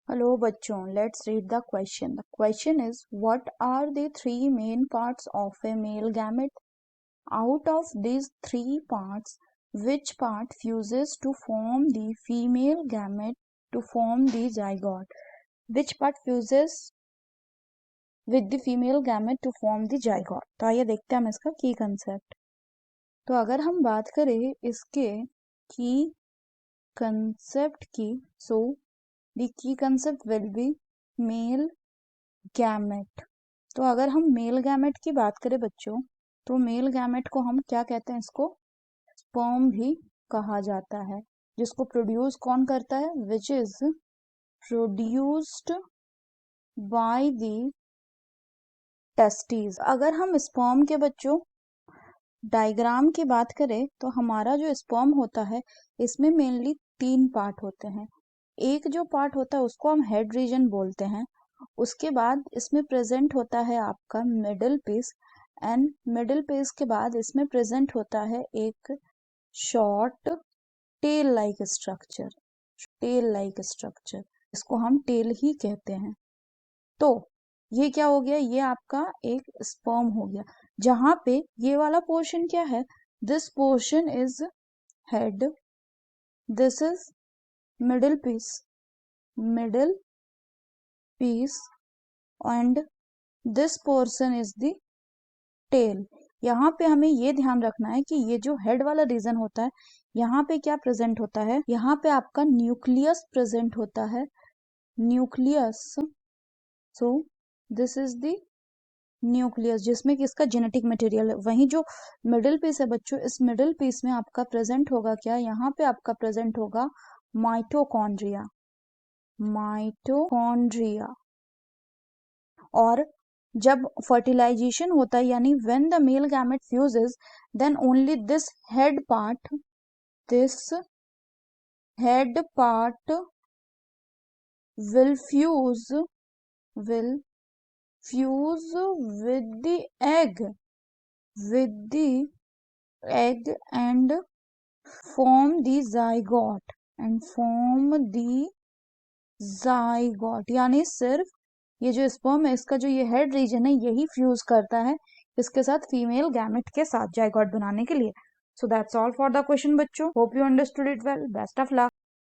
Hello bachon, let's read the question. The question is, what are the three main parts of a male gamete? Out of these three parts, which part fuses to form the female gamete to form the zygote? Which part fuses with the female gamete to form the zygote? तो आइए देखते हैं हम इसका की concept. तो अगर हम बात करें इसके की कंसेप्ट की, सो the key concept will be male gamete। तो अगर हम मेल गैमेट की बात करें बच्चों, तो मेल गैमेट को हम क्या कहते हैं? इसको स्पर्म भी कहा जाता है, जिसको प्रोड्यूस कौन करता है? Which is produced by the testis. अगर हम स्पर्म के बच्चों डायग्राम की बात करें, तो हमारा जो स्पर्म होता है इसमें मेनली तीन पार्ट होते हैं। एक जो पार्ट होता है उसको हम हेड रीजन बोलते हैं। उसके बाद इसमें प्रेजेंट होता है आपका middle piece, and middle piece के बाद इसमें प्रेजेंट होता है एक short tail like structure. Tail like structure, इसको हम टेल ही कहते हैं। तो ये क्या हो गया? ये आपका एक स्पर्म हो गया, जहां पे ये वाला पोर्शन क्या है? This portion is head, this is middle piece, middle piece, and this portion is the tail. यहाँ पे हमें ये ध्यान रखना है कि ये जो हेड वाला रीजन होता है, यहाँ पे क्या प्रेजेंट होता है? यहाँ पे आपका न्यूक्लियस प्रेजेंट होता है, nucleus. So this is the nucleus, जिसमें कि इसका जेनेटिक मटेरियल है। वहीं जो मिडिल पीस है बच्चों, इस मिडिल पीस में आपका प्रेजेंट होगा क्या? यहाँ पे आपका प्रेजेंट होगा माइटोकॉन्ड्रिया, माइटोकॉन्ड्रिया। और जब फर्टिलाइजेशन होता है, यानी when the male gamete fuses, then only this head part will fuse with the egg and form the zygote, यानी सिर्फ ये जो स्पर्म है, इसका जो ये हेड रीजन है, यही फ्यूज करता है इसके साथ फीमेल गैमेट के साथ जाइगोट बनाने के लिए। So that's all for the question बच्चों। Hope you understood it well. Best of luck.